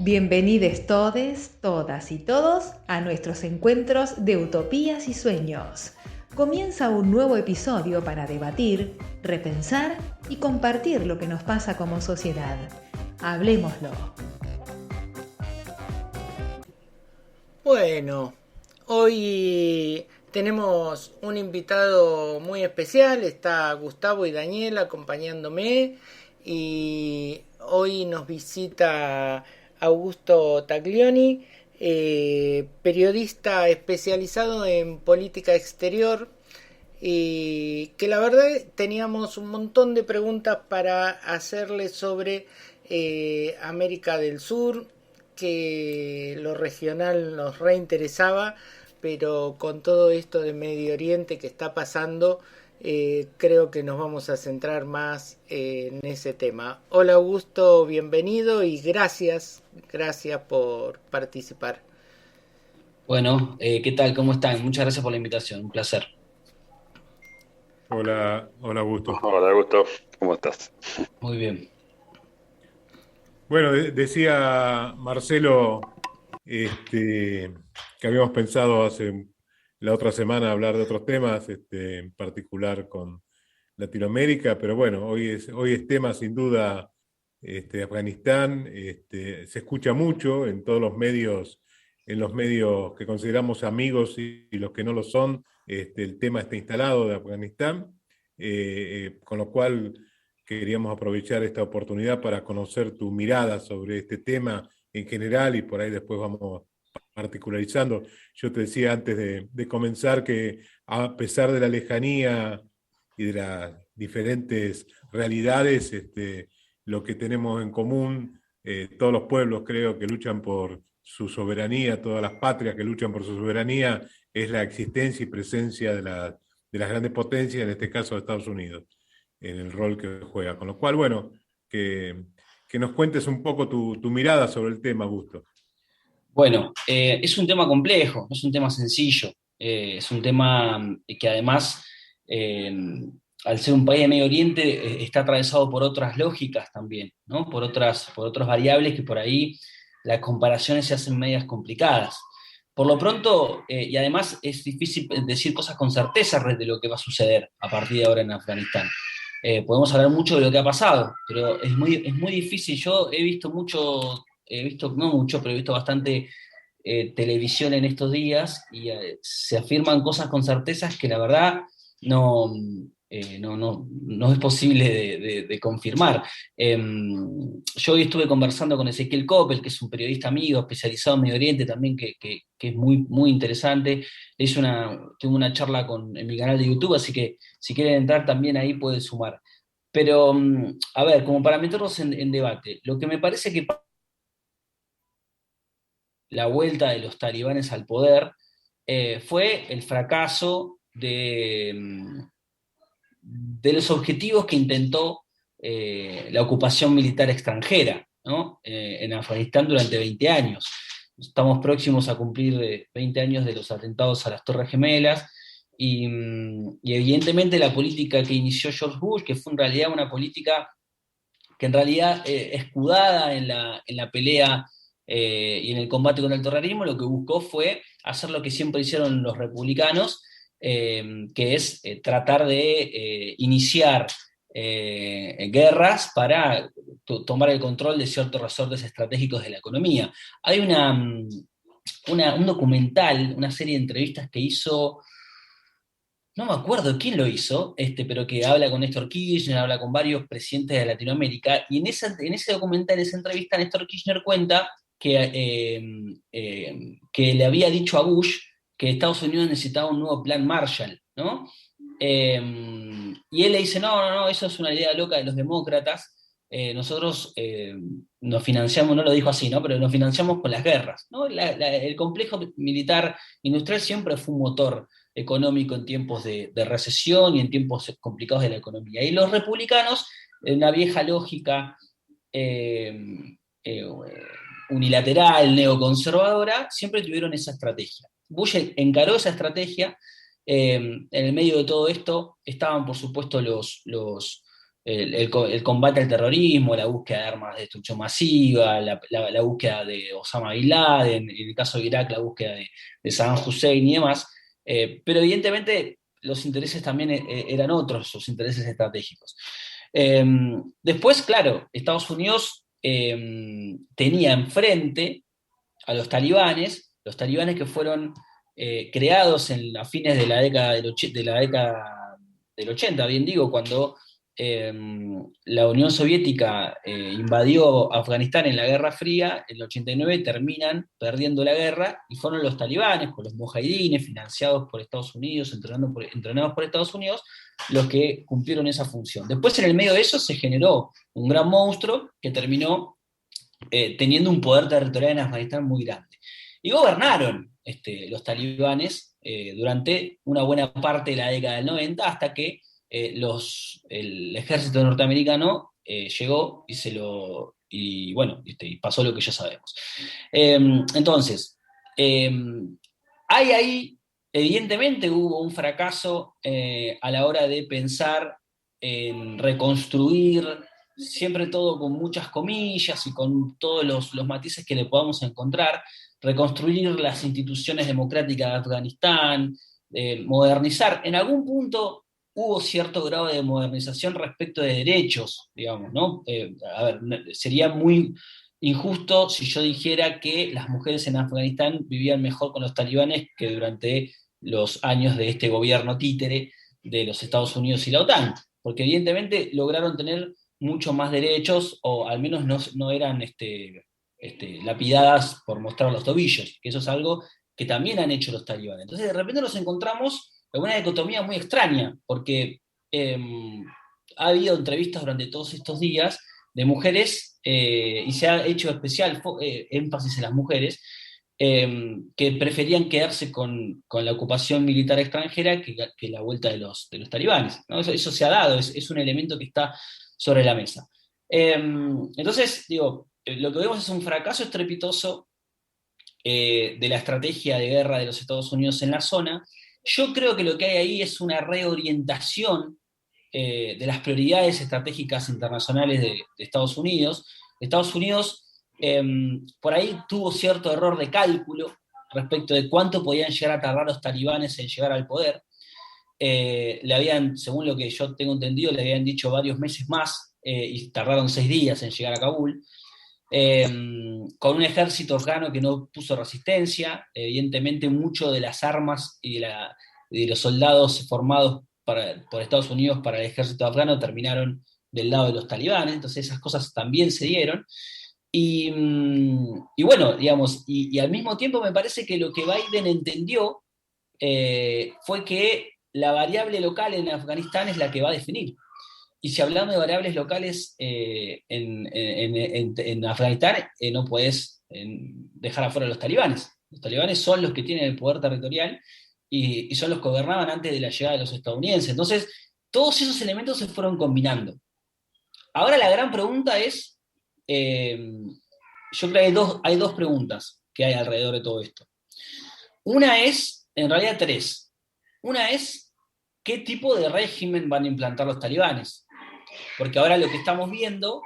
Bienvenidos todes, todas y todos a nuestros encuentros de utopías y sueños. Comienza un nuevo episodio para debatir, repensar y compartir lo que nos pasa como sociedad. Hablemoslo. Bueno, hoy tenemos un invitado muy especial, está Gustavo y Daniel acompañándome y hoy nos visita Augusto Taglioni, periodista especializado en política exterior y que la verdad teníamos un montón de preguntas para hacerle sobre América del Sur, que lo regional nos reinteresaba, pero con todo esto de Medio Oriente que está pasando, creo que nos vamos a centrar más en ese tema. Hola Augusto, bienvenido y gracias por participar. Bueno, ¿qué tal? ¿Cómo están? Muchas gracias por la invitación, un placer. Hola, hola Augusto. Hola, Gusto, ¿cómo estás? Muy bien. Bueno, decía Marcelo que habíamos pensado hace la otra semana hablar de otros temas, en particular con Latinoamérica, pero bueno, hoy es tema sin duda Afganistán. Se escucha mucho en todos en los medios que consideramos amigos y los que no lo son. El tema está instalado de Afganistán, con lo cual queríamos aprovechar esta oportunidad para conocer tu mirada sobre este tema en general y por ahí después vamos particularizando. Yo te decía antes de comenzar que a pesar de la lejanía y de las diferentes realidades, lo que tenemos en común, todos los pueblos creo que luchan por su soberanía, todas las patrias que luchan por su soberanía, es la existencia y presencia de las grandes potencias, en este caso de Estados Unidos, en el rol que juega. Con lo cual, bueno, que nos cuentes un poco tu mirada sobre el tema, Augusto. Bueno, es un tema complejo, no es un tema sencillo, es un tema que además, eh, al ser un país de Medio Oriente, está atravesado por otras lógicas también, ¿no? Por otras variables que por ahí las comparaciones se hacen medias complicadas. Por lo pronto, y además es difícil decir cosas con certeza de lo que va a suceder a partir de ahora en Afganistán. Podemos hablar mucho de lo que ha pasado, pero es muy difícil. Yo he visto mucho, no mucho, pero he visto bastante televisión en estos días y se afirman cosas con certezas que la verdad no, no es posible de confirmar. Yo hoy estuve conversando con Ezequiel Coppel, que es un periodista amigo especializado en Medio Oriente también, que es muy interesante. Tuve una charla en mi canal de YouTube, así que si quieren entrar también ahí pueden sumar. Pero, a ver, como para meternos en debate, lo que me parece que la vuelta de los talibanes al poder fue el fracaso de los objetivos que intentó la ocupación militar extranjera, ¿no? En Afganistán durante 20 años. Estamos próximos a cumplir 20 años de los atentados a las Torres Gemelas y evidentemente la política que inició George Bush, que fue en realidad una política que en realidad escudada en la pelea y en el combate con el terrorismo, lo que buscó fue hacer lo que siempre hicieron los republicanos, que es tratar de iniciar guerras para tomar el control de ciertos resortes estratégicos de la economía. Hay un documental, una serie de entrevistas que hizo, no me acuerdo quién lo hizo, pero que habla con Néstor Kirchner, habla con varios presidentes de Latinoamérica, y en ese documental, en esa entrevista, Néstor Kirchner cuenta que le había dicho a Bush que Estados Unidos necesitaba un nuevo plan Marshall, ¿no? Y él le dice, no, eso es una idea loca de los demócratas, nosotros nos financiamos, no lo dijo así, ¿no? Pero nos financiamos con las guerras, ¿no? El complejo militar industrial siempre fue un motor económico en tiempos de recesión y en tiempos complicados de la economía. Y los republicanos, en una vieja lógica eh, eh, unilateral, neoconservadora, siempre tuvieron esa estrategia. Bush encaró esa estrategia. En el medio de todo esto estaban, por supuesto, el combate al terrorismo, la búsqueda de armas de destrucción masiva, la búsqueda de Osama Bin Laden, en el caso de Irak, la búsqueda de Saddam Hussein y demás. Pero evidentemente los intereses también eran otros, los intereses estratégicos. Después, claro, Estados Unidos tenía enfrente a los talibanes que fueron creados a fines de la década del 80, bien digo, cuando eh, la Unión Soviética invadió Afganistán en la Guerra Fría. En el 89 terminan perdiendo la guerra y fueron los talibanes, con los mujahidines, financiados por Estados Unidos, entrenados por Estados Unidos, los que cumplieron esa función. Después, en el medio de eso, se generó un gran monstruo que terminó teniendo un poder territorial en Afganistán muy grande. Y gobernaron los talibanes durante una buena parte de la década del 90, hasta que el ejército norteamericano llegó y bueno, y pasó lo que ya sabemos. Entonces, hay ahí, evidentemente hubo un fracaso a la hora de pensar en reconstruir, siempre todo con muchas comillas y con todos los matices que le podamos encontrar, reconstruir las instituciones democráticas de Afganistán, modernizar. En algún punto hubo cierto grado de modernización respecto de derechos, digamos, ¿no? A ver, sería muy injusto si yo dijera que las mujeres en Afganistán vivían mejor con los talibanes que durante los años de este gobierno títere de los Estados Unidos y la OTAN, porque evidentemente lograron tener mucho más derechos, o al menos no eran lapidadas por mostrar los tobillos, que eso es algo que también han hecho los talibanes. Entonces de repente nos encontramos en una dicotomía muy extraña, porque ha habido entrevistas durante todos estos días de mujeres, y se ha hecho especial énfasis en las mujeres, que preferían quedarse con la ocupación militar extranjera que la vuelta de los talibanes, ¿no? Eso se ha dado, es un elemento que está sobre la mesa. Entonces, digo, lo que vemos es un fracaso estrepitoso de la estrategia de guerra de los Estados Unidos en la zona. Yo creo que lo que hay ahí es una reorientación de las prioridades estratégicas internacionales de Estados Unidos. Estados Unidos por ahí tuvo cierto error de cálculo respecto de cuánto podían llegar a tardar los talibanes en llegar al poder. Le habían, según lo que yo tengo entendido, le habían dicho varios meses más, y tardaron 6 días en llegar a Kabul, con un ejército afgano que no puso resistencia. Evidentemente mucho de las armas y de los soldados formados por Estados Unidos para el ejército afgano terminaron del lado de los talibanes, entonces esas cosas también se dieron. Y bueno, digamos, y al mismo tiempo me parece que lo que Biden entendió fue que la variable local en Afganistán es la que va a definir. Y si hablamos de variables locales en Afganistán, no puedes dejar afuera a los talibanes. Los talibanes son los que tienen el poder territorial y son los que gobernaban antes de la llegada de los estadounidenses. Entonces, todos esos elementos se fueron combinando. Ahora la gran pregunta es, yo creo que hay dos preguntas que hay alrededor de todo esto. Una es, en realidad tres. Una es, ¿qué tipo de régimen van a implantar los talibanes? Porque ahora lo que estamos viendo,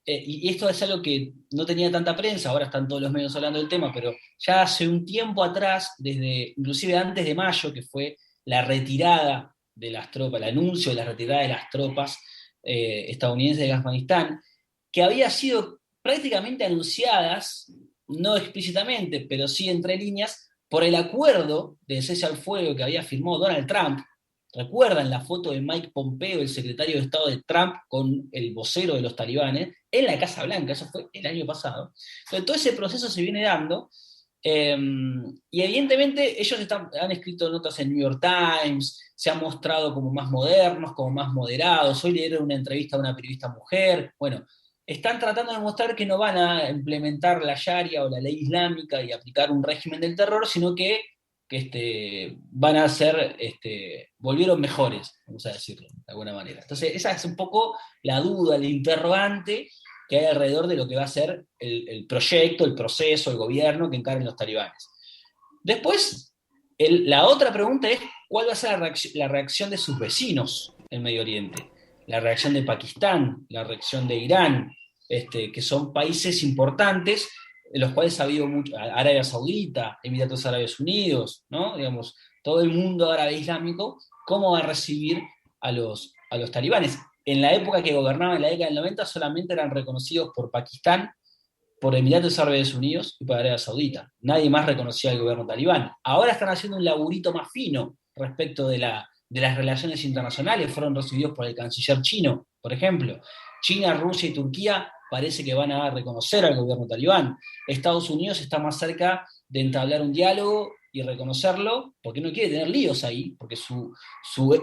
y esto es algo que no tenía tanta prensa, ahora están todos los medios hablando del tema, pero ya hace un tiempo atrás, inclusive antes de mayo, que fue la retirada de las tropas, el anuncio de la retirada de las tropas estadounidenses de Afganistán, que había sido prácticamente anunciadas, no explícitamente, pero sí entre líneas, por el acuerdo de cese al fuego que había firmado Donald Trump. ¿Recuerdan la foto de Mike Pompeo, el secretario de Estado de Trump, con el vocero de los talibanes en la Casa Blanca? Eso fue el año pasado. Entonces, todo ese proceso se viene dando, y evidentemente ellos han escrito notas en New York Times, se han mostrado como más modernos, como más moderados. Hoy leyeron una entrevista a una periodista mujer. Bueno, están tratando de mostrar que no van a implementar la Sharia o la ley islámica y aplicar un régimen del terror, sino que van a ser, volvieron mejores, vamos a decirlo de alguna manera. Entonces, esa es un poco la duda, el interrogante que hay alrededor de lo que va a ser el proyecto, el proceso, el gobierno que encaren los talibanes. Después, la otra pregunta es, ¿cuál va a ser la reacción de sus vecinos en Medio Oriente? la reacción de Pakistán, la reacción de Irán, que son países importantes en los cuales ha habido mucho, Arabia Saudita, Emiratos Árabes Unidos, ¿no? Digamos, todo el mundo árabe islámico, ¿cómo va a recibir a los talibanes? En la época que gobernaban, en la década del 90, solamente eran reconocidos por Pakistán, por Emiratos Árabes Unidos y por Arabia Saudita. Nadie más reconocía al gobierno talibán. Ahora están haciendo un laburito más fino respecto de las relaciones internacionales. Fueron recibidos por el canciller chino, por ejemplo. China, Rusia y Turquía parece que van a reconocer al gobierno talibán. Estados Unidos está más cerca de entablar un diálogo y reconocerlo, porque no quiere tener líos ahí, porque su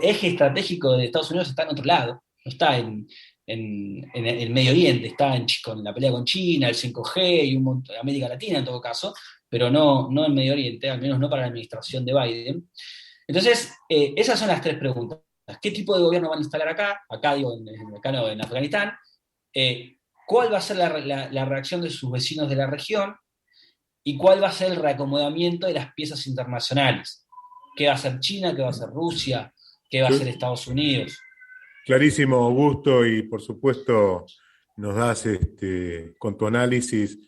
eje estratégico de Estados Unidos está en otro lado, no está en el Medio Oriente, está con la pelea con China, el 5G y América Latina en todo caso, pero no en Medio Oriente, al menos no para la administración de Biden. Entonces, esas son las tres preguntas. ¿Qué tipo de gobierno van a instalar acá? Acá digo, en Afganistán. ¿Cuál va a ser la reacción de sus vecinos de la región? ¿Y cuál va a ser el reacomodamiento de las piezas internacionales? ¿Qué va a hacer China? ¿Qué va a hacer Rusia? ¿Qué va a hacer Estados Unidos? Clarísimo, Augusto, y por supuesto nos das con tu análisis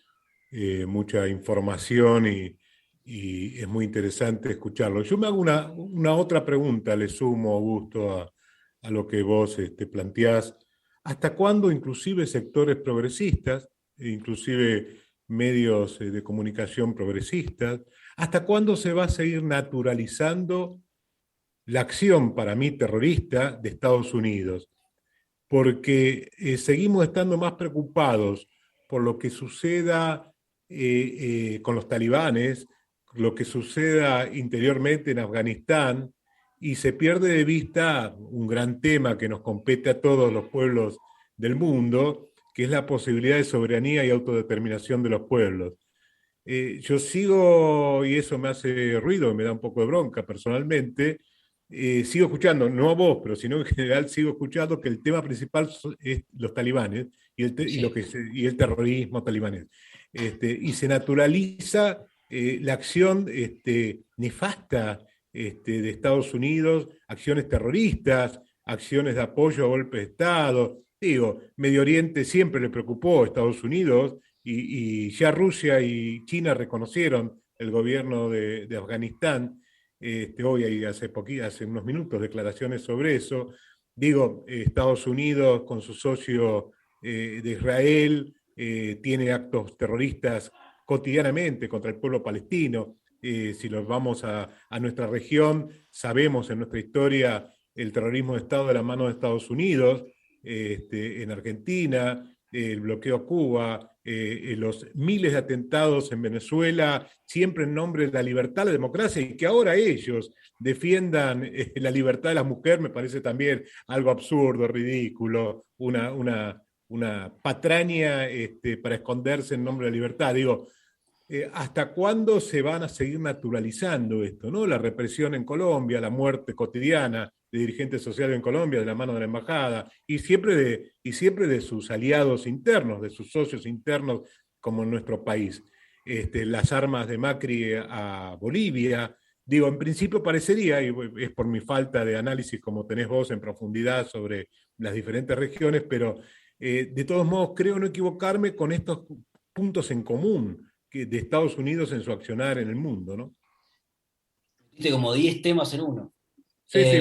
mucha información y es muy interesante escucharlo. Yo me hago una otra pregunta, le sumo, Augusto, a lo que vos planteás. ¿Hasta cuándo inclusive sectores progresistas, inclusive medios de comunicación progresistas, hasta cuándo se va a seguir naturalizando la acción, para mí, terrorista de Estados Unidos? Porque seguimos estando más preocupados por lo que suceda con los talibanes, lo que suceda interiormente en Afganistán, y se pierde de vista un gran tema que nos compete a todos los pueblos del mundo, que es la posibilidad de soberanía y autodeterminación de los pueblos. Yo sigo, y eso me hace ruido, me da un poco de bronca personalmente, sigo escuchando, no a vos, pero sino en general sigo escuchando que el tema principal es los talibanes y el terrorismo talibanés. Y se naturaliza la acción nefasta de Estados Unidos, acciones terroristas, acciones de apoyo a golpes de Estado. Digo, Medio Oriente siempre le preocupó a Estados Unidos y ya Rusia y China reconocieron el gobierno de Afganistán. Hoy hay hace unos minutos declaraciones sobre eso. Digo, Estados Unidos con su socio de Israel tiene actos terroristas cotidianamente contra el pueblo palestino. Si los vamos a nuestra región, sabemos en nuestra historia el terrorismo de Estado de la mano de Estados Unidos, en Argentina, el bloqueo a Cuba, los miles de atentados en Venezuela, siempre en nombre de la libertad, la democracia, y que ahora ellos defiendan la libertad de la mujer, me parece también algo absurdo, ridículo, una patraña para esconderse en nombre de la libertad. Digo, ¿hasta cuándo se van a seguir naturalizando esto, ¿no? La represión en Colombia, la muerte cotidiana de dirigentes sociales en Colombia, de la mano de la embajada, y siempre de sus aliados internos, de sus socios internos, como en nuestro país. Las armas de Macri a Bolivia. Digo, en principio parecería, y es por mi falta de análisis como tenés vos en profundidad sobre las diferentes regiones, pero de todos modos creo no equivocarme con estos puntos en común de Estados Unidos en su accionar en el mundo, ¿no? Viste como 10 temas en uno. Sí, sí.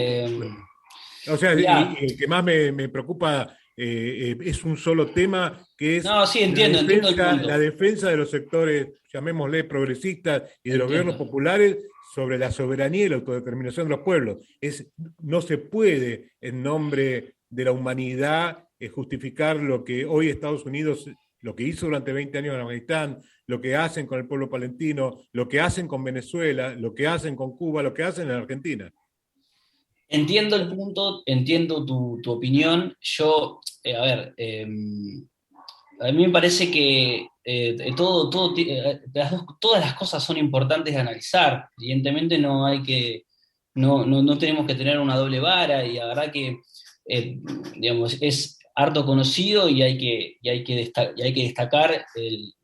O sea, y el que más me preocupa es un solo tema, que es no, sí, entiendo el punto. La defensa de los sectores, llamémosle progresistas, y de los gobiernos populares sobre la soberanía y la autodeterminación de los pueblos. No se puede, en nombre de la humanidad, justificar lo que hoy Estados Unidos, lo que hizo durante 20 años en Afganistán, lo que hacen con el pueblo palestino, lo que hacen con Venezuela, lo que hacen con Cuba, lo que hacen en Argentina. Entiendo el punto, entiendo tu opinión. Yo, a mí me parece que todas las cosas son importantes de analizar. Evidentemente no tenemos que tener una doble vara, y la verdad que digamos, es harto conocido y hay que destacar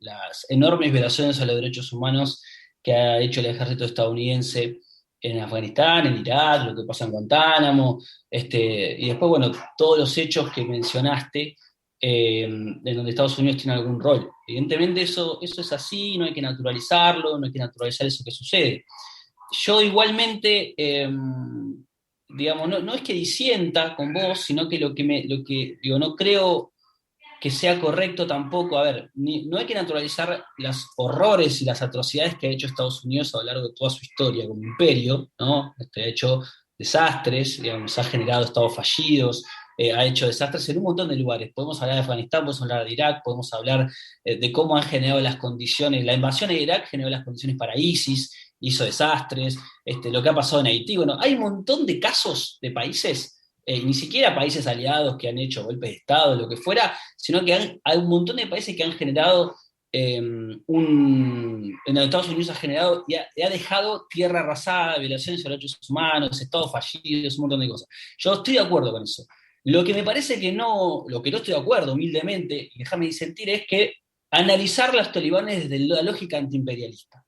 las enormes violaciones a los derechos humanos que ha hecho el ejército estadounidense en Afganistán, en Irak, lo que pasa en Guantánamo, y después, bueno, todos los hechos que mencionaste, en donde Estados Unidos tiene algún rol. Evidentemente eso es así, no hay que naturalizarlo, no hay que naturalizar eso que sucede. Yo igualmente, digamos, no es que disienta con vos, sino que digo, no creo que sea correcto tampoco, a ver, no hay que naturalizar los horrores y las atrocidades que ha hecho Estados Unidos a lo largo de toda su historia como imperio, ¿no? Ha hecho desastres, digamos, ha generado estados fallidos, ha hecho desastres en un montón de lugares. Podemos hablar de Afganistán, podemos hablar de Irak, podemos hablar de cómo han generado las condiciones, la invasión de Irak generó las condiciones para ISIS, hizo desastres, lo que ha pasado en Haití, bueno, hay un montón de casos de países, ni siquiera países aliados que han hecho golpes de Estado, lo que fuera, sino que hay un montón de países que han generado en Estados Unidos ha generado y ha dejado tierra arrasada, violaciones de los derechos humanos, estados fallidos, un montón de cosas. Yo estoy de acuerdo con eso. Lo que me parece que no, lo que no estoy de acuerdo, humildemente, y déjame disentir, es que analizar los talibanes desde la lógica antiimperialista.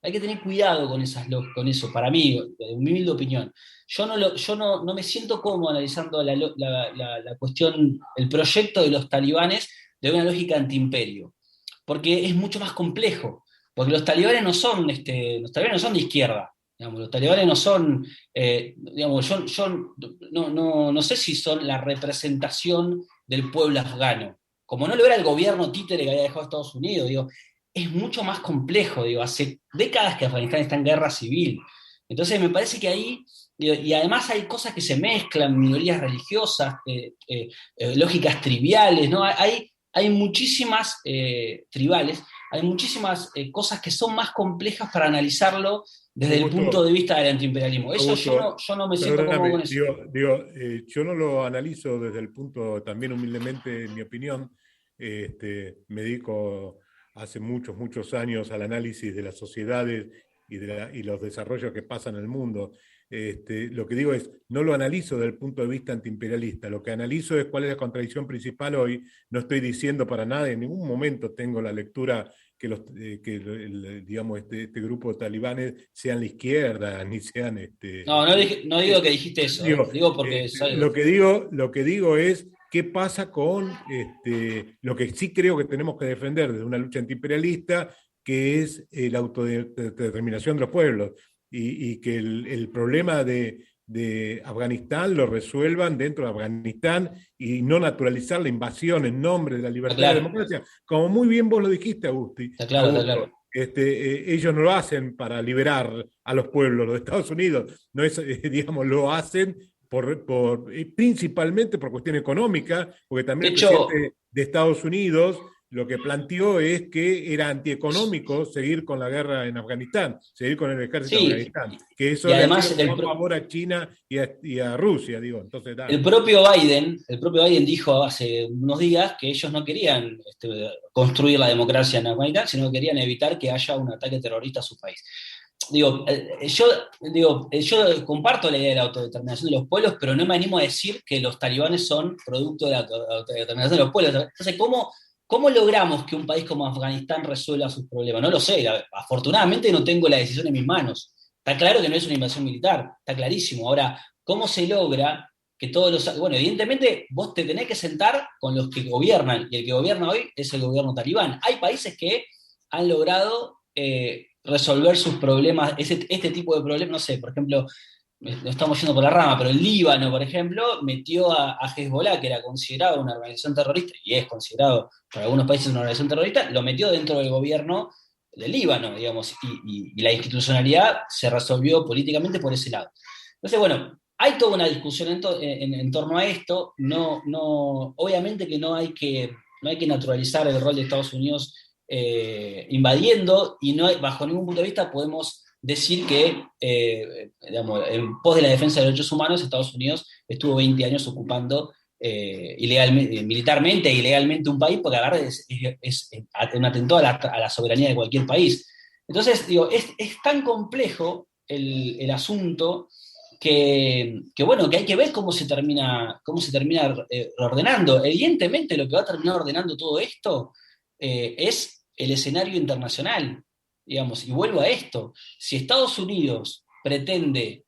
Hay que tener cuidado con eso, para mí, de mi humilde opinión. Yo no me siento cómodo analizando la cuestión, el proyecto de los talibanes de una lógica antiimperio, porque es mucho más complejo, porque los talibanes no son de izquierda, digamos, los talibanes no son, digamos, yo no sé si son la representación del pueblo afgano, como no lo era el gobierno títere que había dejado Estados Unidos, digo, es mucho más complejo, digo, hace décadas que Afganistán está en guerra civil, entonces me parece que ahí, y además hay cosas que se mezclan, minorías religiosas, lógicas triviales, ¿no? Hay muchísimas tribales, hay muchísimas cosas que son más complejas para analizarlo desde el punto Augusto, de vista del antiimperialismo. Eso Augusto, yo no me siento cómodo perdóname, con eso. yo no lo analizo desde el punto, también humildemente, en mi opinión, me dedico hace muchos, muchos años al análisis de las sociedades y los desarrollos que pasan en el mundo. Lo que digo es, no lo analizo desde el punto de vista antiimperialista, lo que analizo es cuál es la contradicción principal hoy. No estoy diciendo para nada, en ningún momento tengo la lectura digamos, este grupo de talibanes sean la izquierda, ni sean... No digo que dijiste eso, digo porque... Lo que digo es qué pasa con lo que sí creo que tenemos que defender desde una lucha antiimperialista, que es la autodeterminación de los pueblos, y que el problema de Afganistán lo resuelvan dentro de Afganistán y no naturalizar la invasión en nombre de la libertad y la democracia. Como muy bien vos lo dijiste, Augusto. Está claro. Ellos no lo hacen para liberar a los pueblos, los de Estados Unidos, no es, digamos, lo hacen principalmente por cuestión económica, porque también el presidente de Estados Unidos lo que planteó es que era antieconómico seguir con la guerra en Afganistán, seguir con el ejército de Afganistán, que eso le hacía un favor a China y a Rusia, digo. Entonces, el propio Biden dijo hace unos días que ellos no querían construir la democracia en Afganistán, sino que querían evitar que haya un ataque terrorista a su país. Yo comparto la idea de la autodeterminación de los pueblos, pero no me animo a decir que los talibanes son producto de la autodeterminación de los pueblos. Entonces, ¿cómo logramos que un país como Afganistán resuelva sus problemas? No lo sé, afortunadamente no tengo la decisión en mis manos. Está claro que no es una invasión militar, está clarísimo. Ahora, ¿cómo se logra que todos los... Bueno, evidentemente vos te tenés que sentar con los que gobiernan, y el que gobierna hoy es el gobierno talibán. Hay países que han logrado resolver sus problemas, este tipo de problemas, no sé, por ejemplo, no estamos yendo por la rama, pero el Líbano, por ejemplo, metió a Hezbollah, que era considerado una organización terrorista, y es considerado por algunos países una organización terrorista, lo metió dentro del gobierno del Líbano, digamos, y la institucionalidad se resolvió políticamente por ese lado. Entonces, bueno, hay toda una discusión en torno a esto, obviamente que no hay que naturalizar el rol de Estados Unidos invadiendo, y no bajo ningún punto de vista podemos decir que, digamos, en pos de la defensa de los derechos humanos, Estados Unidos estuvo 20 años ocupando militarmente e ilegalmente un país, porque la verdad es un atentado a la soberanía de cualquier país. Entonces, digo, es tan complejo el asunto que bueno, que hay que ver cómo se termina ordenando. Evidentemente lo que va a terminar ordenando todo esto es el escenario internacional, digamos, y vuelvo a esto, si Estados Unidos pretende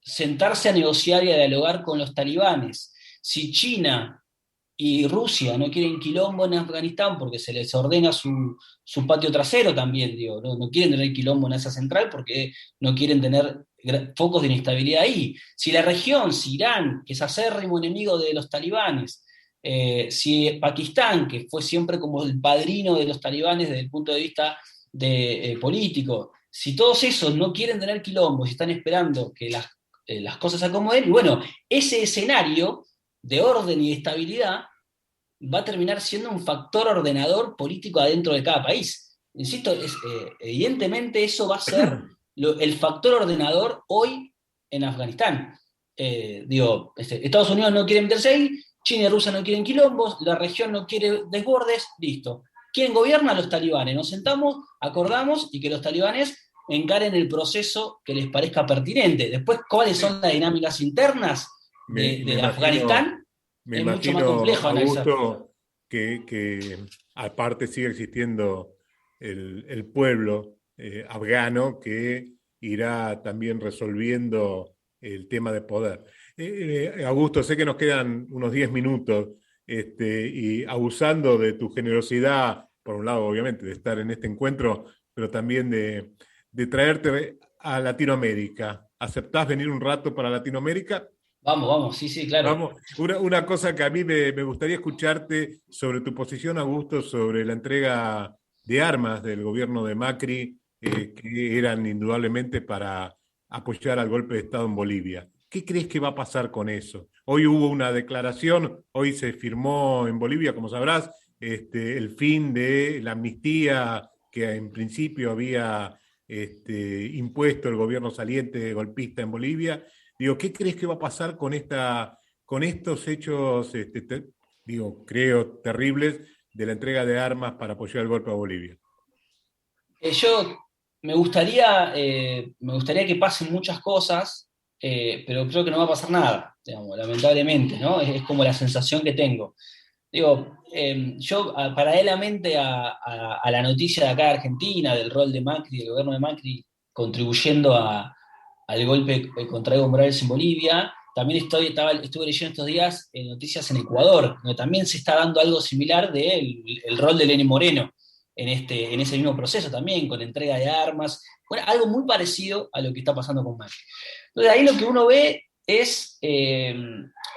sentarse a negociar y a dialogar con los talibanes, si China y Rusia no quieren quilombo en Afganistán porque se les ordena su patio trasero también, digo, no quieren tener quilombo en esa central porque no quieren tener focos de inestabilidad ahí. Si la región, si Irán, que es acérrimo enemigo de los talibanes, si Pakistán, que fue siempre como el padrino de los talibanes desde el punto de vista político, si todos esos no quieren tener quilombos y están esperando que las cosas se acomoden, y bueno, ese escenario de orden y de estabilidad va a terminar siendo un factor ordenador político adentro de cada país. Insisto, evidentemente eso va a ser el factor ordenador hoy en Afganistán. Estados Unidos no quiere meterse ahí, China y Rusia no quieren quilombos, la región no quiere desbordes, listo. ¿Quién gobierna? Los talibanes. Nos sentamos, acordamos y que los talibanes encaren el proceso que les parezca pertinente. Después, ¿cuáles son las dinámicas internas de Afganistán? Me es imagino, mucho más complejo analizar. Augusto, que aparte sigue existiendo el pueblo afgano que irá también resolviendo el tema de poder. Augusto, sé que nos quedan unos 10 minutos y abusando de tu generosidad, por un lado, obviamente, de estar en este encuentro, pero también de traerte a Latinoamérica. ¿Aceptás venir un rato para Latinoamérica? Vamos, sí, claro. Vamos, una cosa que a mí me gustaría escucharte sobre tu posición, Augusto, sobre la entrega de armas del gobierno de Macri, que eran indudablemente para apoyar al golpe de Estado en Bolivia. ¿Qué crees que va a pasar con eso? Hoy hubo una declaración, hoy se firmó en Bolivia, como sabrás, el fin de la amnistía que en principio había impuesto el gobierno saliente golpista en Bolivia. Digo, ¿qué crees que va a pasar con estos hechos, creo, terribles de la entrega de armas para apoyar el golpe a Bolivia? Yo me gustaría que pasen muchas cosas, pero creo que no va a pasar nada, digamos, lamentablemente, ¿no? Es como la sensación que tengo. Digo, yo paralelamente a la noticia de acá de Argentina, del rol de Macri, del gobierno de Macri, contribuyendo al golpe contra Evo Morales en Bolivia, también estuve leyendo estos días noticias en Ecuador, donde también se está dando algo similar del el rol de Lenín Moreno en ese mismo proceso también, con entrega de armas, bueno, algo muy parecido a lo que está pasando con Macri. Entonces ahí lo que uno ve es,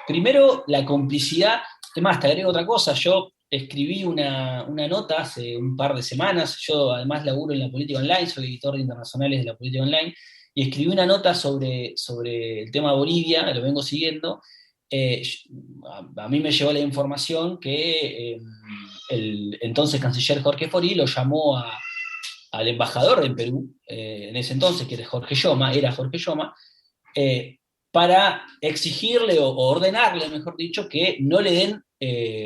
primero, la complicidad. Además, te agrego otra cosa, yo escribí una nota hace un par de semanas, yo además laburo en la política online, soy editor de internacionales de la política online, y escribí una nota sobre el tema Bolivia, lo vengo siguiendo. A mí me llegó la información que el entonces canciller Jorge Fori lo llamó al embajador de Perú, en ese entonces, que era Jorge Yoma, para exigirle o ordenarle, mejor dicho, que no le den,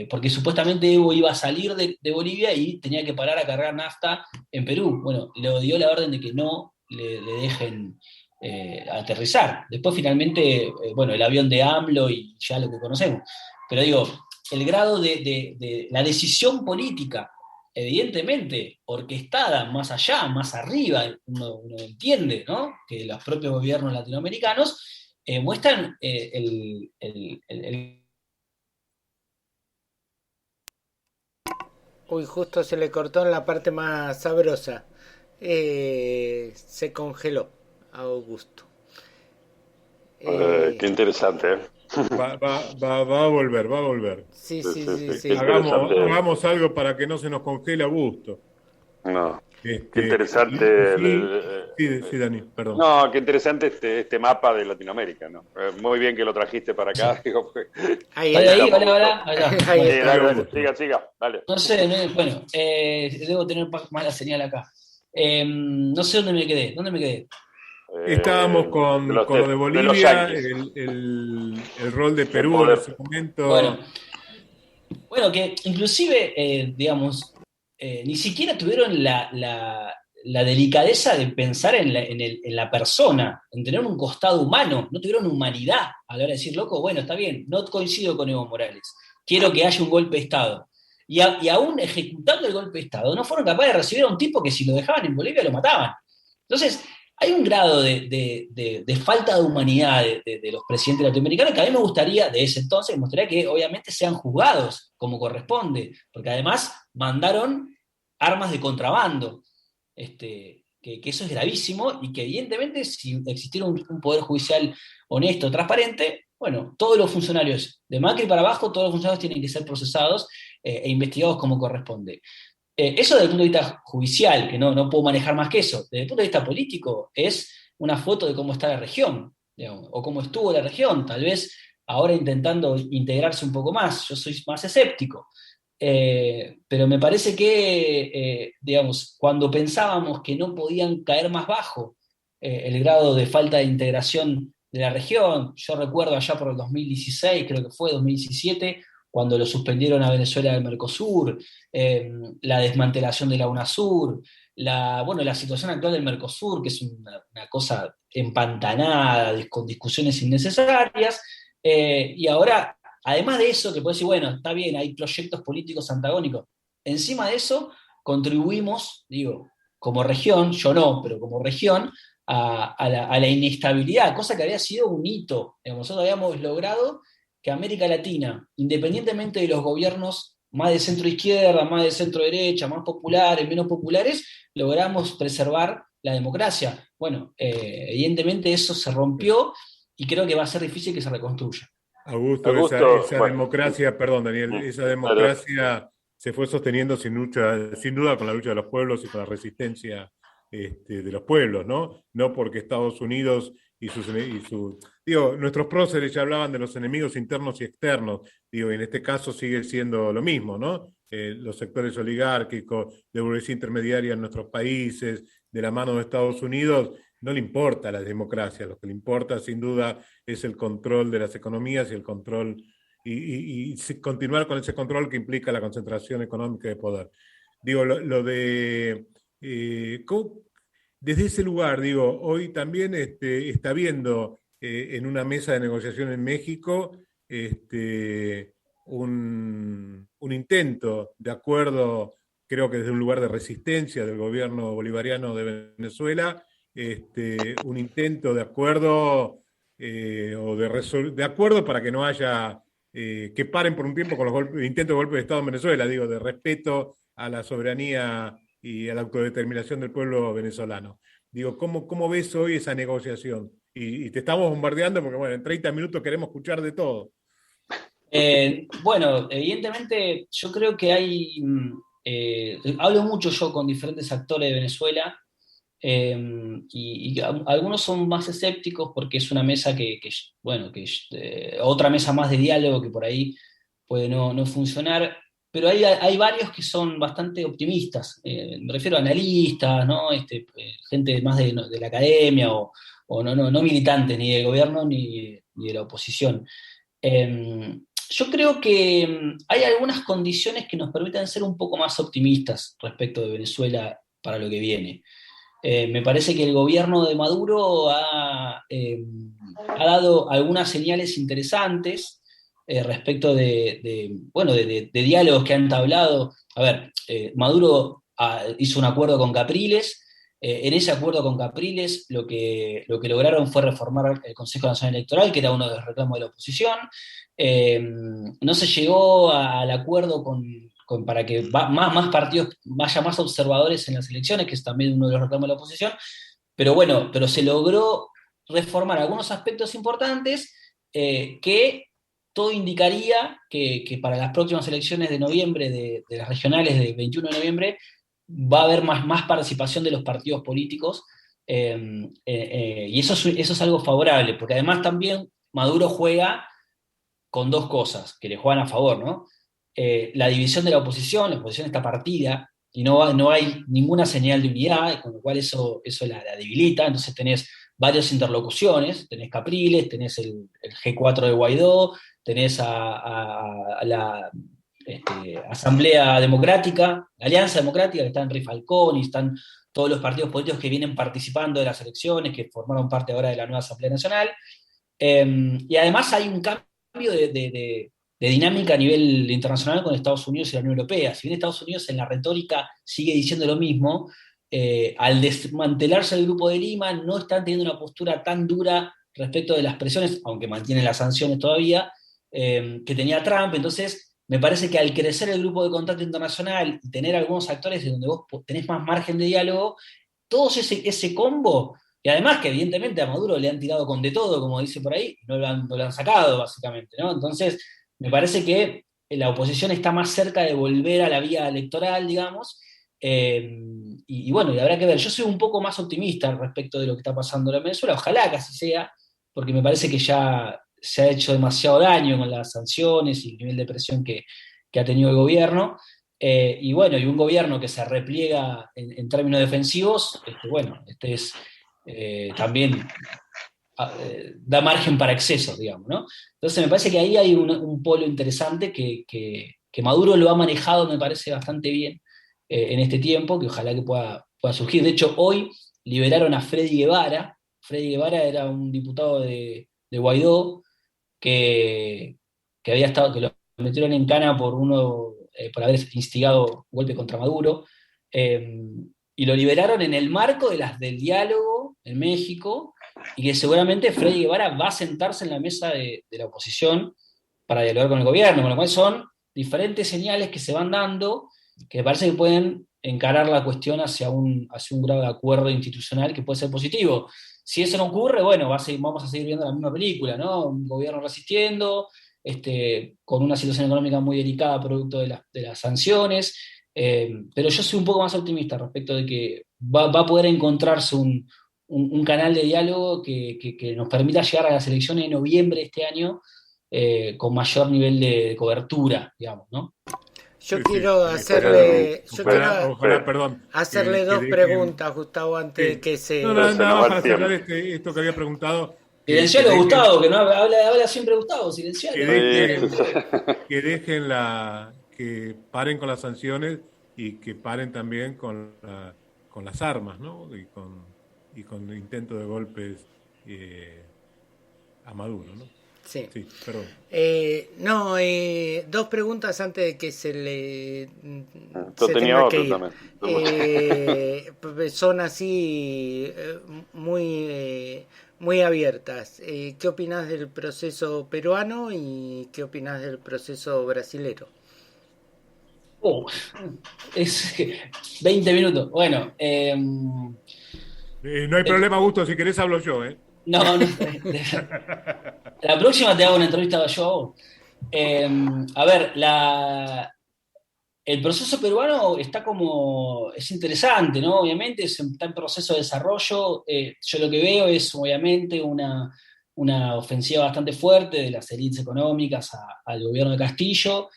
porque supuestamente Evo iba a salir de Bolivia y tenía que parar a cargar nafta en Perú. Bueno, le dio la orden de que no le dejen aterrizar. Después finalmente, el avión de AMLO y ya lo que conocemos. Pero digo, el grado de la decisión política, evidentemente orquestada más allá, más arriba, uno entiende, ¿no?, que los propios gobiernos latinoamericanos muestran Uy, justo se le cortó en la parte más sabrosa. Se congeló a Augusto. Qué interesante, ¿eh? Va a volver. Sí. Hagamos algo para que no se nos congele Augusto. No. Qué interesante. Sí, Dani, perdón. No, qué interesante este mapa de Latinoamérica, ¿no? Muy bien que lo trajiste para acá. Digo, Ahí, siga, dale. No sé, debo tener más la señal acá. No sé dónde me quedé. Estábamos con lo de Bolivia, el rol de Perú en ese momento. Bueno, que inclusive, digamos, ni siquiera tuvieron la delicadeza de pensar en la persona, en tener un costado humano, no tuvieron humanidad a la hora de decir, loco, bueno, está bien, no coincido con Evo Morales, quiero que haya un golpe de Estado. Y aún ejecutando el golpe de Estado, no fueron capaces de recibir a un tipo que si lo dejaban en Bolivia lo mataban. Entonces, hay un grado de falta de humanidad de los presidentes latinoamericanos que a mí me gustaría, de ese entonces, me gustaría que obviamente sean juzgados como corresponde, porque además mandaron armas de contrabando, que eso es gravísimo y que evidentemente si existiera un poder judicial honesto, transparente, bueno, todos los funcionarios de Macri para abajo, todos los funcionarios tienen que ser procesados e investigados como corresponde. Eso desde el punto de vista judicial, que no puedo manejar más que eso. Desde el punto de vista político, es una foto de cómo está la región, digamos, o cómo estuvo la región, tal vez ahora intentando integrarse un poco más. Yo soy más escéptico. Pero me parece que, digamos, cuando pensábamos que no podían caer más bajo el grado de falta de integración de la región, yo recuerdo allá por el 2016, creo que fue 2017, cuando lo suspendieron a Venezuela del Mercosur, la desmantelación de la UNASUR, la situación actual del Mercosur, que es una cosa empantanada, con discusiones innecesarias, y ahora, además de eso, que puede decir, bueno, está bien, hay proyectos políticos antagónicos, encima de eso contribuimos, digo, como región, yo no, pero como región, a la inestabilidad, cosa que había sido un hito. Nosotros habíamos logrado que América Latina, independientemente de los gobiernos más de centro izquierda, más de centro derecha, más populares, menos populares, logramos preservar la democracia. Bueno, evidentemente eso se rompió y creo que va a ser difícil que se reconstruya. Augusto, Augusto, esa bueno, democracia, perdón, Daniel, esa democracia se fue sosteniendo sin duda con la lucha de los pueblos y con la resistencia de los pueblos, ¿no? No porque Estados Unidos digo, nuestros próceres ya hablaban de los enemigos internos y externos, digo, y en este caso sigue siendo lo mismo, ¿no? Los sectores oligárquicos, de burguesía intermediaria en nuestros países, de la mano de Estados Unidos, no le importa la democracia, lo que le importa sin duda es el control de las economías y el control, y continuar con ese control que implica la concentración económica de poder. Digo, lo de... desde ese lugar, digo, hoy también está viendo en una mesa de negociación en México un intento de acuerdo, creo que desde un lugar de resistencia del gobierno bolivariano de Venezuela, un intento de acuerdo o de acuerdo para que no haya, que paren por un tiempo con los intentos de golpe de Estado en Venezuela, digo, de respeto a la soberanía y a la autodeterminación del pueblo venezolano. Digo, ¿cómo ves hoy esa negociación? Y te estamos bombardeando porque, bueno, en 30 minutos queremos escuchar de todo. Bueno, evidentemente yo creo que hablo mucho yo con diferentes actores de Venezuela, y algunos son más escépticos porque es una mesa otra mesa más de diálogo que por ahí puede no funcionar, pero hay varios que son bastante optimistas. Me refiero a analistas, ¿no? Gente más de la academia o no militantes ni del gobierno ni de la oposición. Yo creo que hay algunas condiciones que nos permiten ser un poco más optimistas respecto de Venezuela para lo que viene. Me parece que el gobierno de Maduro ha dado algunas señales interesantes respecto de diálogos que han entablado. A ver, Maduro hizo un acuerdo con Capriles. En ese acuerdo con Capriles lo que lograron fue reformar el Consejo Nacional Electoral, que era uno de los reclamos de la oposición. No se llegó al acuerdo para que más partidos, haya más observadores en las elecciones, que es también uno de los reclamos de la oposición, pero se logró reformar algunos aspectos importantes que todo indicaría que para las próximas elecciones de noviembre, de las regionales del 21 de noviembre, va a haber más participación de los partidos políticos, y eso es algo favorable, porque además también Maduro juega con dos cosas que le juegan a favor, ¿no? La división de la oposición está partida y no hay ninguna señal de unidad, con lo cual eso la debilita. Entonces tenés varias interlocuciones, tenés Capriles, tenés el G4 de Guaidó, tenés a la Asamblea Democrática, la Alianza Democrática, que está Enrique Falcón, y están todos los partidos políticos que vienen participando de las elecciones, que formaron parte ahora de la nueva Asamblea Nacional. Y además hay un cambio de dinámica a nivel internacional con Estados Unidos y la Unión Europea. Si bien Estados Unidos en la retórica sigue diciendo lo mismo, al desmantelarse el Grupo de Lima, no están teniendo una postura tan dura respecto de las presiones, aunque mantienen las sanciones todavía, que tenía Trump. Entonces, me parece que al crecer el Grupo de Contacto Internacional y tener algunos actores de donde vos tenés más margen de diálogo, todo ese combo, y además que evidentemente a Maduro le han tirado con de todo, como dice por ahí, no lo han sacado, básicamente, ¿no? Entonces, me parece que la oposición está más cerca de volver a la vía electoral, digamos, y bueno, y habrá que ver. Yo soy un poco más optimista respecto de lo que está pasando en Venezuela, ojalá que así sea, porque me parece que ya se ha hecho demasiado daño con las sanciones y el nivel de presión que ha tenido el gobierno. Y bueno, y un gobierno que se repliega en términos defensivos, bueno, también da margen para excesos, digamos, ¿no? Entonces me parece que ahí hay un polo interesante que Maduro lo ha manejado, me parece, bastante bien en este tiempo, que ojalá que pueda surgir. De hecho, hoy liberaron a Freddy Guevara. Freddy Guevara era un diputado de Guaidó que, que lo metieron en cana por haber instigado golpe contra Maduro, y lo liberaron en el marco del diálogo en México, y que seguramente Freddy Guevara va a sentarse en la mesa de la oposición para dialogar con el gobierno, con lo cual son diferentes señales que se van dando, que me parece que pueden encarar la cuestión hacia un grado de acuerdo institucional que puede ser positivo. Si eso no ocurre, bueno, vamos a seguir viendo la misma película, ¿no? Un gobierno resistiendo, con una situación económica muy delicada producto de las sanciones, pero yo soy un poco más optimista respecto de que va a poder encontrarse un canal de diálogo que nos permita llegar a las elecciones de noviembre de este año con mayor nivel de cobertura, digamos, ¿no? Yo Sí, quiero sí. hacerle, Ojalá, perdón. hacerle dos preguntas, Gustavo, antes de que se... No, se nada nos va más el para tiempo. cerrar esto que había preguntado. Silencialo, dejen- Gustavo, que no habla siempre Gustavo, silencialo. que dejen que paren con las sanciones y que paren también con las armas, ¿no? Y con intento de golpes a Maduro, ¿no? Sí. Sí, perdón. Dos preguntas antes de que Yo se tenía tenga que otro ir. también. Son así muy abiertas. ¿Qué opinas del proceso peruano y qué opinas del proceso brasilero? Es 20 minutos. Bueno, No hay problema, Augusto, si querés hablo yo, ¿eh? no, no. La próxima te hago una entrevista yo a vos. A ver, el proceso peruano es interesante, ¿no? Obviamente está en proceso de desarrollo. Yo lo que veo es, obviamente, una ofensiva bastante fuerte de las élites económicas al gobierno de Castillo.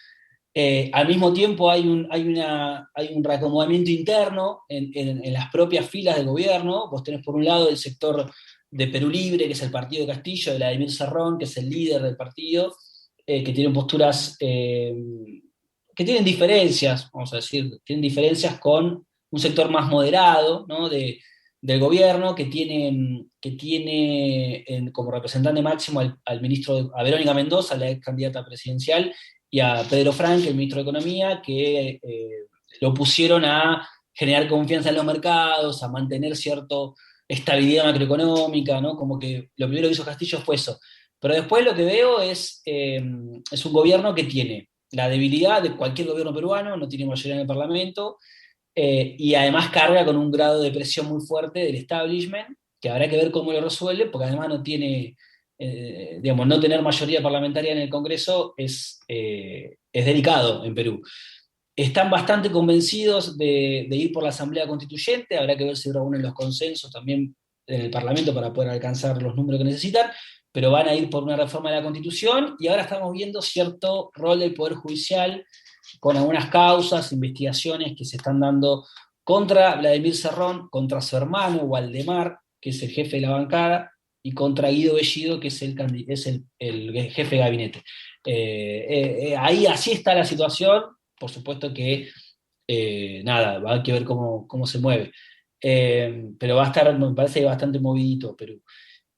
Al mismo tiempo hay un reacomodamiento interno en las propias filas del gobierno. Vos tenés por un lado el sector de Perú Libre, que es el partido de Castillo, de Vladimir Cerrón, que es el líder del partido, que tienen posturas que tienen diferencias, vamos a decir, tienen diferencias con un sector más moderado, ¿no? Del gobierno, que tiene como representante máximo al ministro, a Verónica Mendoza, la ex candidata presidencial, y a Pedro Frank, el ministro de Economía, que lo pusieron a generar confianza en los mercados, a mantener cierta estabilidad macroeconómica, ¿no? Como que lo primero que hizo Castillo fue eso. Pero después lo que veo es un gobierno que tiene la debilidad de cualquier gobierno peruano, no tiene mayoría en el Parlamento, y además carga con un grado de presión muy fuerte del establishment, que habrá que ver cómo lo resuelve, porque además no tiene, digamos, no tener mayoría parlamentaria en el Congreso es delicado en Perú. Están bastante convencidos de ir por la Asamblea Constituyente, habrá que ver si reúnen los consensos también en el Parlamento para poder alcanzar los números que necesitan, pero van a ir por una reforma de la Constitución, y ahora estamos viendo cierto rol del Poder Judicial con algunas causas, investigaciones que se están dando contra Vladimir Cerrón, contra su hermano Waldemar, que es el jefe de la bancada, y contra Guido Bellido, que es el jefe de gabinete. Ahí así está la situación. Por supuesto que nada, va a que ver cómo se mueve. Pero va a estar, me parece, bastante movidito Perú.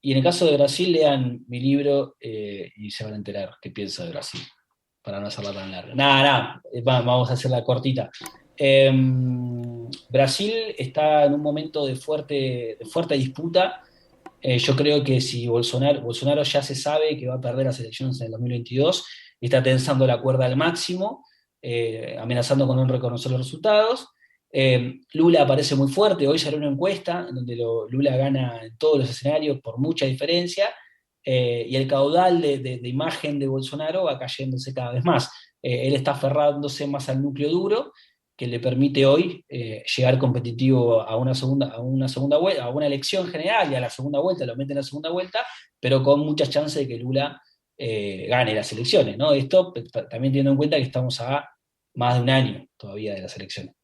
Y en el caso de Brasil, lean mi libro y se van a enterar qué pienso de Brasil, para no hacerla tan larga. Nada, vamos a hacerla cortita. Brasil está en un momento de fuerte disputa. Yo creo que si Bolsonaro ya se sabe que va a perder las elecciones en el 2022 y está tensando la cuerda al máximo, amenazando con no reconocer los resultados. Lula aparece muy fuerte, hoy salió una encuesta en donde Lula gana en todos los escenarios por mucha diferencia, y el caudal de imagen de Bolsonaro va cayéndose cada vez más. Él está aferrándose más al núcleo duro, que le permite hoy llegar competitivo a una segunda vuelta, a una elección general, y a la segunda vuelta, lo mete en la segunda vuelta, pero con muchas chances de que Lula gane las elecciones, ¿no? Esto también teniendo en cuenta que estamos a más de un año todavía de las elecciones.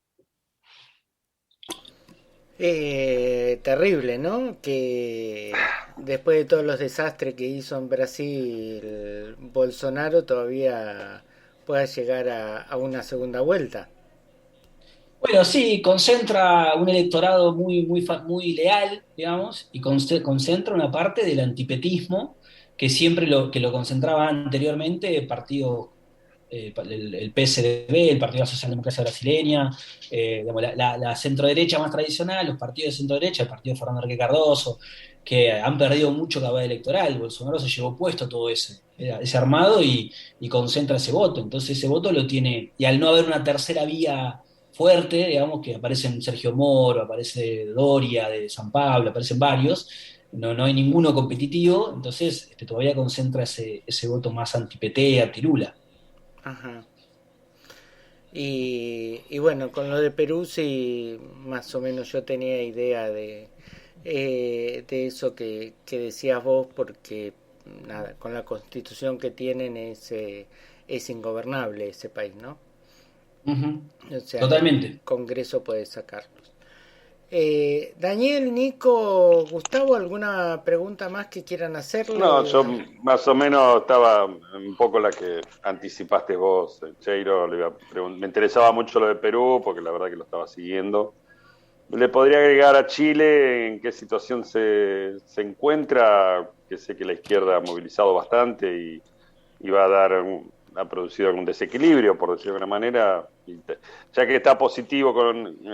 Terrible, ¿no? Que después de todos los desastres que hizo en Brasil, Bolsonaro todavía pueda llegar a una segunda vuelta. Bueno, sí, concentra un electorado muy leal, digamos, y concentra una parte del antipetismo que siempre que lo concentraba anteriormente partidos, el PSDB, el Partido de la Socialdemocracia Brasileña, digamos, la centroderecha más tradicional, los partidos de centroderecha, el partido de Fernando Henrique Cardoso, que han perdido mucho capital electoral. Bolsonaro se llevó puesto todo ese armado y concentra ese voto. Entonces ese voto lo tiene, y al no haber una tercera vía fuerte, digamos, que aparecen Sergio Moro, aparece Doria de San Pablo, aparecen varios, no hay ninguno competitivo, entonces todavía concentra ese voto más anti-PT, anti-Lula. Ajá. Y bueno, con lo de Perú sí, más o menos yo tenía idea de eso que decías vos, porque nada, con la constitución que tienen es ingobernable ese país, ¿no? Uh-huh. O sea, Totalmente. el Congreso puede sacarlos. Daniel, Nico, Gustavo, ¿alguna pregunta más que quieran hacerle? No, yo más o menos estaba un poco la que anticipaste vos, Cheiro. Me interesaba mucho lo de Perú, porque la verdad que lo estaba siguiendo. ¿Le podría agregar a Chile en qué situación se encuentra? Que sé que la izquierda ha movilizado bastante y va a ha producido algún desequilibrio, por decirlo de alguna manera. Ya que está positivo con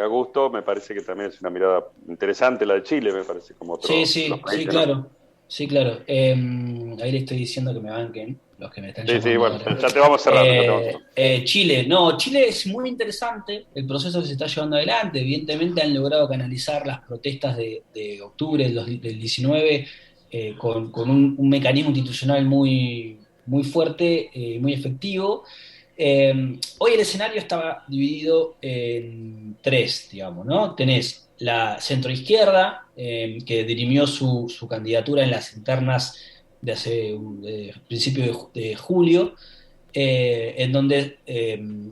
Augusto, me parece que también es una mirada interesante la de Chile, me parece, como otros Sí, los países, claro. ¿no? Sí, claro. Ahí le estoy diciendo que me banquen los que me están llamando. Sí, bueno, ahora. ya te vamos cerrando. Chile es muy interesante el proceso que se está llevando adelante. Evidentemente han logrado canalizar las protestas de octubre del 19 con un mecanismo institucional muy fuerte, muy efectivo. Hoy el escenario estaba dividido en tres, digamos, ¿no? Tenés la centroizquierda, que dirimió su candidatura en las internas de principio de julio, en donde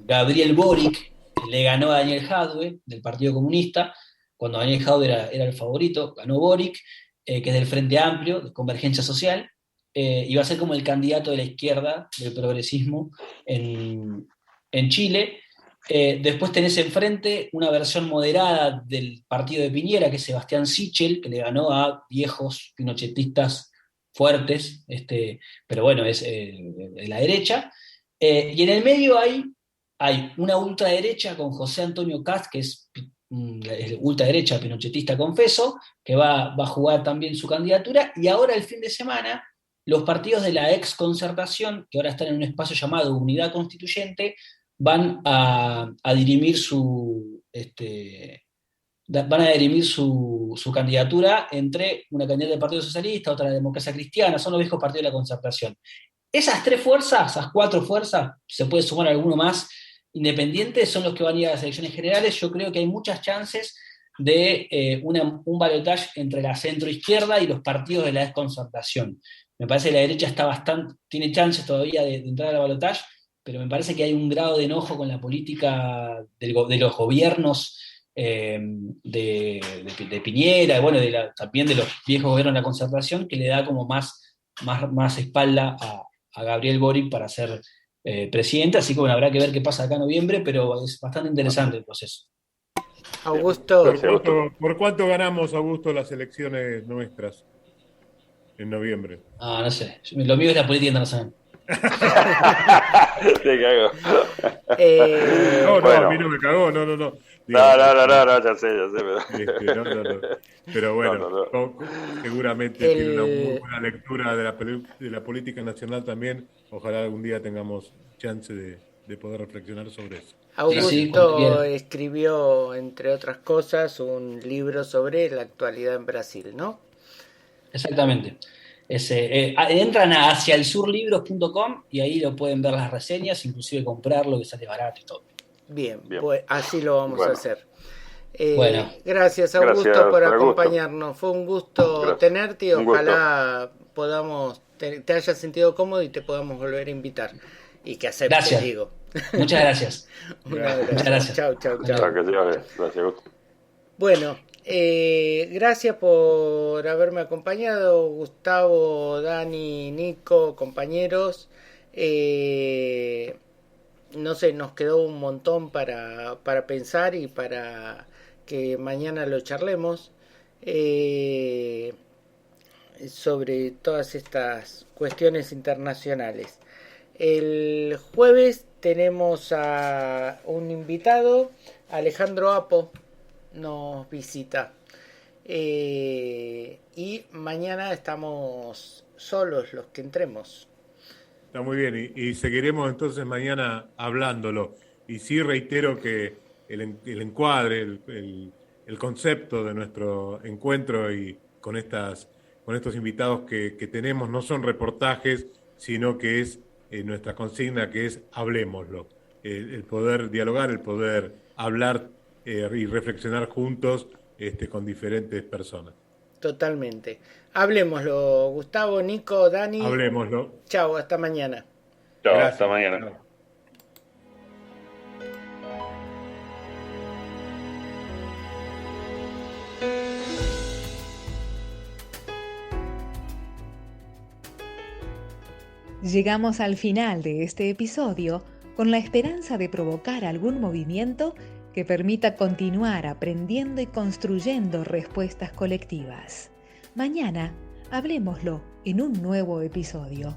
Gabriel Boric le ganó a Daniel Jadwe del Partido Comunista, cuando Daniel Jadwe era el favorito, ganó Boric, que es del Frente Amplio, de Convergencia Social, y va a ser como el candidato de la izquierda, del progresismo, en Chile. Después tenés enfrente una versión moderada del partido de Piñera, que es Sebastián Sichel, que le ganó a viejos pinochetistas fuertes, pero bueno, es de la derecha. Y en el medio hay una ultraderecha con José Antonio Kast, que es ultraderecha pinochetista confeso, que va a jugar también su candidatura, y ahora el fin de semana los partidos de la ex Concertación, que ahora están en un espacio llamado Unidad Constituyente, van a dirimir su candidatura entre una candidata del Partido Socialista, otra de la Democracia Cristiana, son los viejos partidos de la Concertación. Esas tres fuerzas, esas cuatro fuerzas, se puede sumar alguno más independientes, son los que van a ir a las elecciones generales. Yo creo que hay muchas chances de un balotaje entre la centroizquierda y los partidos de la desconcertación. Me parece que la derecha tiene chances todavía de entrar al balotaje, pero me parece que hay un grado de enojo con la política de los gobiernos de Piñera, bueno, también de los viejos gobiernos de la Concertación, que le da como más espalda a Gabriel Boric para ser presidente. Así que bueno, habrá que ver qué pasa acá en noviembre, pero es bastante interesante el proceso. Augusto. ¿Por cuánto ganamos, Augusto, las elecciones nuestras en noviembre? No sé. Lo mío es la política internacional. Te cago. No, Bueno. a mí no me cagó, no. No, ya sé, pero... No. Pero bueno, No. seguramente tiene una muy buena lectura de la política nacional también. Ojalá algún día tengamos chance de poder reflexionar sobre eso. Augusto escribió, entre otras cosas, un libro sobre la actualidad en Brasil, ¿no? Exactamente. Entran a haciaelsurlibros.com y ahí lo pueden ver las reseñas, inclusive comprarlo, que sale barato y todo. Bien. Pues así lo vamos a hacer. Bueno. Gracias, Augusto, Gracias, por Augusto. acompañarnos. Fue un gusto tenerte y ojalá podamos te hayas sentido cómodo y te podamos volver a invitar. Y que aceptes, gracias. digo. Muchas gracias. Muchas gracias. Chao. Gracias, Augusto. Bueno, gracias por haberme acompañado, Gustavo, Dani, Nico, compañeros. No sé, nos quedó un montón para pensar y para que mañana lo charlemos sobre todas estas cuestiones internacionales. El jueves tenemos a un invitado, Alejandro Apo, nos visita. Y mañana estamos solos los que entremos. Está muy bien, y seguiremos entonces mañana hablándolo. Y sí reitero que el encuadre, el concepto de nuestro encuentro y con estos invitados que tenemos no son reportajes, sino que es nuestra consigna, que es hablémoslo. El poder dialogar, el poder hablar y reflexionar juntos con diferentes personas. Totalmente. Hablemoslo, Gustavo, Nico, Dani. Hablemoslo. Chao, hasta mañana. Chao, hasta mañana. Chao. Llegamos al final de este episodio con la esperanza de provocar algún movimiento que permita continuar aprendiendo y construyendo respuestas colectivas. Mañana, hablémoslo en un nuevo episodio.